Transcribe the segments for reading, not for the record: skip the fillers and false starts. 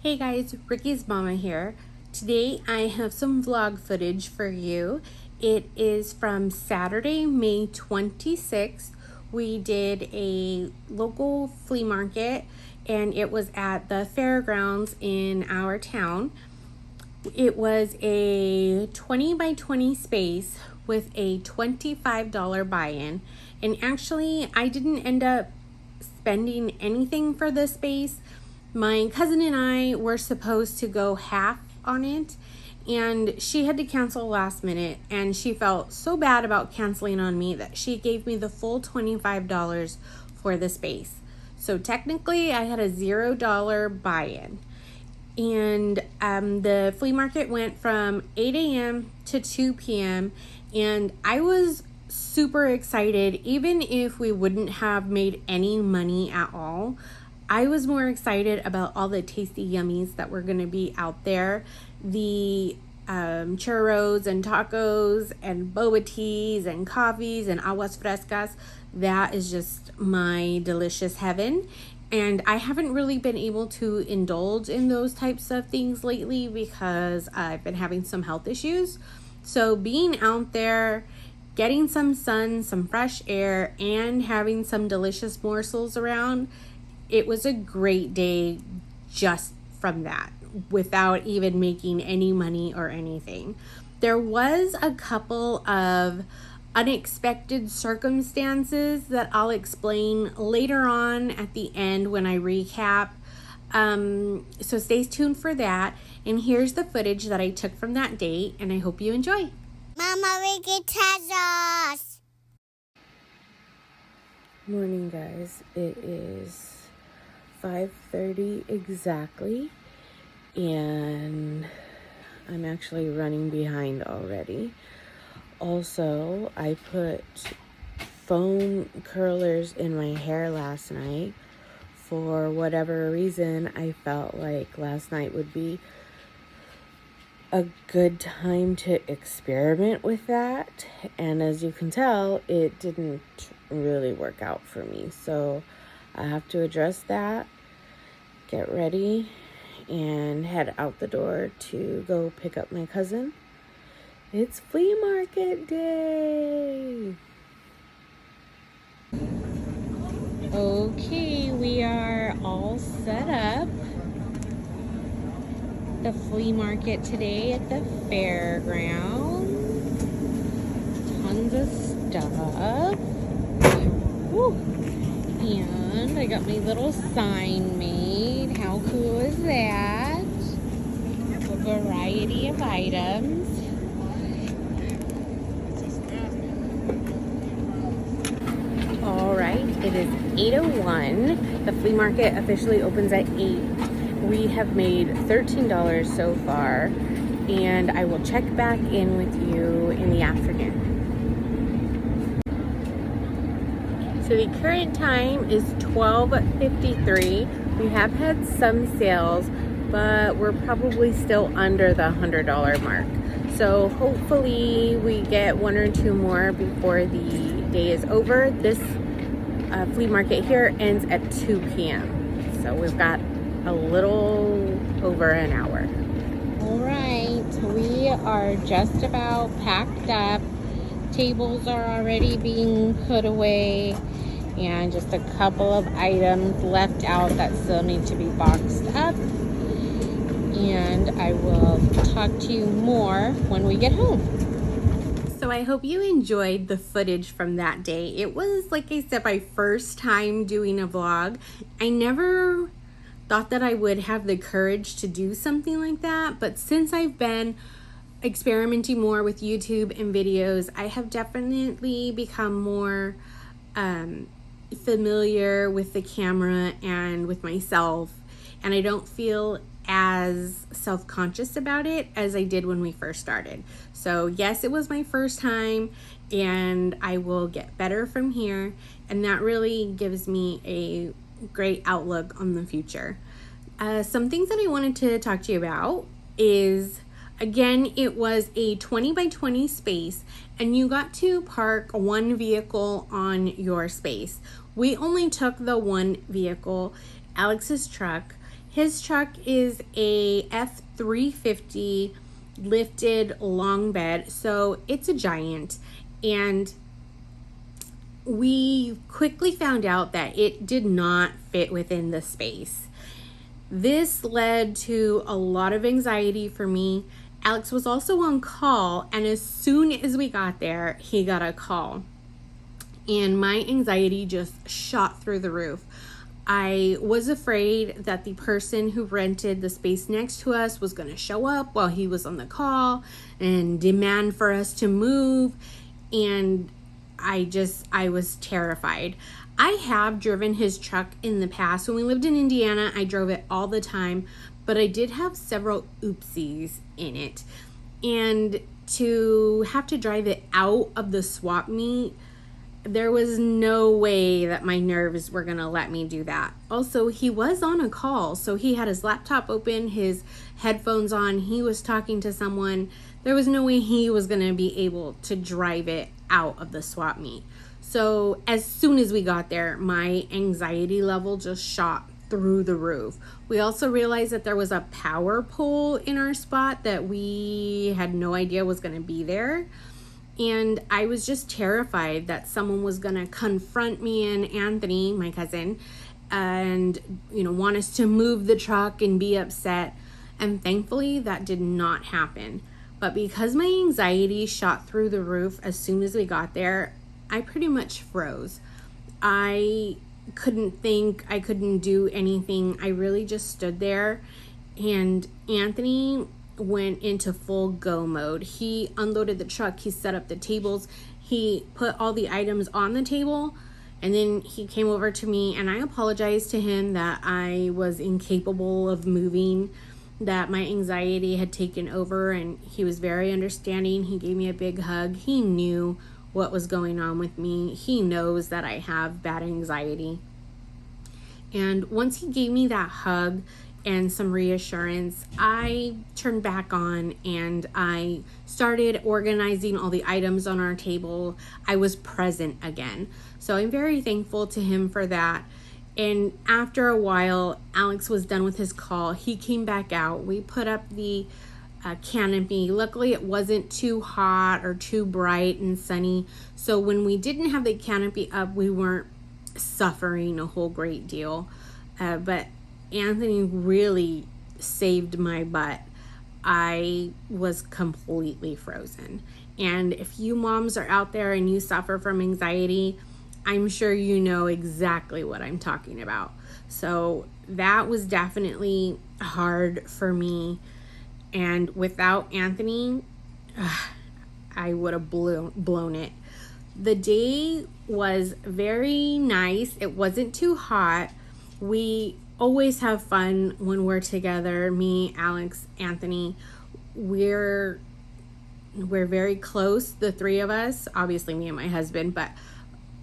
Hey guys, Ricky's mama here. Today I have some vlog footage for you. It is from Saturday, May 26th. We did a local flea market and it was at the fairgrounds in our town. It was a 20 by 20 space with a $25 buy-in. And actually, I didn't end up spending anything for this space. My cousin and I were supposed to go half on it, and she had to cancel last minute, and she felt so bad about canceling on me that she gave me the full $25 for the space. So technically, I had a $0 buy-in. And the flea market went from 8 a.m. to 2 p.m. and I was super excited. Even if we wouldn't have made any money at all, I was more excited about all the tasty yummies that were going to be out there. The churros and tacos and boba teas and coffees and aguas frescas. That is just my delicious heaven. And I haven't really been able to indulge in those types of things lately because I've been having some health issues. So being out there, getting some sun, some fresh air, and having some delicious morsels around, it was a great day just from that, without even making any money or anything. There was a couple of unexpected circumstances that I'll explain later on at the end when I recap. So stay tuned for that. And here's the footage that I took from that day, and I hope you enjoy. Mama, we get us. Morning, guys. It is 5:30 exactly, and I'm actually running behind already. Also, I put foam curlers in my hair last night. For whatever reason, I felt like last night would be a good time to experiment with that. And as you can tell, it didn't really work out for me. So I have to address that, get ready, and head out the door to go pick up my cousin. It's flea market day. Okay, we are all set up. The flea market today at the fairground. Tons of stuff. Woo. And I got my little sign made. How cool is that? A variety of items. It is 8:01. The flea market officially opens at 8. We have made $13 so far, and I will check back in with you in the afternoon. So the current time is 12:53. We have had some sales, but we're probably still under the $100 mark. So hopefully we get one or two more before the day is over. This flea market here ends at 2 p.m. So we've got a little over an hour. All right, we are just about packed up. Tables are already being put away, and just a couple of items left out that still need to be boxed up. And I will talk to you more when we get home. So I hope you enjoyed the footage from that day. It was, like I said, my first time doing a vlog. I never thought that I would have the courage to do something like that, but since I've been experimenting more with YouTube and videos, I have definitely become more familiar with the camera and with myself, and I don't feel as self-conscious about it as I did when we first started. So yes, it was my first time, and I will get better from here, and that really gives me a great outlook on the future. Some things that I wanted to talk to you about is, again, it was a 20 by 20 space, and you got to park one vehicle on your space. We only took the one vehicle, Alex's truck. His truck is a F350 lifted long bed, so it's a giant. And we quickly found out that it did not fit within the space. This led to a lot of anxiety for me. Alex was also on call, and as soon as we got there, he got a call. And my anxiety just shot through the roof. I was afraid that the person who rented the space next to us was going to show up while he was on the call and demand for us to move. And I was terrified. I have driven his truck in the past. When we lived in Indiana, I drove it all the time, but I did have several oopsies in it. And to have to drive it out of the swap meet, there was no way that my nerves were gonna let me do that. Also, he was on a call, so he had his laptop open, his headphones on, he was talking to someone. There was no way he was gonna be able to drive it out of the swap meet. So as soon as we got there, my anxiety level just shot through the roof. We also realized that there was a power pole in our spot that we had no idea was going to be there. And I was just terrified that someone was going to confront me and Anthony, my cousin, and want us to move the truck and be upset. And thankfully that did not happen. But because my anxiety shot through the roof as soon as we got there, I pretty much froze. I couldn't think, I couldn't do anything. I really just stood there, and Anthony went into full go mode. He unloaded the truck, he set up the tables, he put all the items on the table, and then he came over to me, and I apologized to him that I was incapable of moving, that my anxiety had taken over, and he was very understanding. He gave me a big hug. He knew what was going on with me. He knows that I have bad anxiety. And once he gave me that hug and some reassurance, I turned back on and I started organizing all the items on our table. I was present again. So I'm very thankful to him for that. And after a while, Alex was done with his call. He came back out. We put up the canopy. Luckily, it wasn't too hot or too bright and sunny. So when we didn't have the canopy up, we weren't suffering a whole great deal. But Anthony really saved my butt. I was completely frozen. And if you moms are out there and you suffer from anxiety, I'm sure you know exactly what I'm talking about. So that was definitely hard for me. And without Anthony, I would have blown it. The day was very nice. It wasn't too hot. We always have fun when we're together. Me, Alex, Anthony. We're very close, the three of us. Obviously me and my husband, but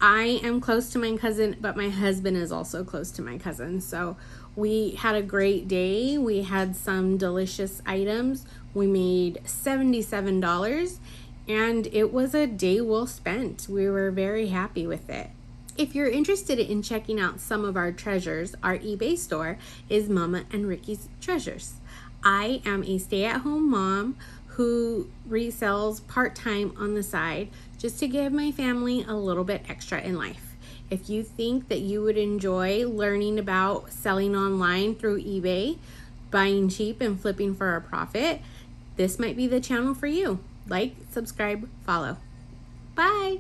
I am close to my cousin, but my husband is also close to my cousin. So we had a great day. We had some delicious items. We made $77, and it was a day well spent. We were very happy with it. If you're interested in checking out some of our treasures, our eBay store is Mama and Ricky's Treasures. I am a stay-at-home mom who resells part-time on the side just to give my family a little bit extra in life. If you think that you would enjoy learning about selling online through eBay, buying cheap and flipping for a profit, this might be the channel for you. Like, subscribe, follow. Bye!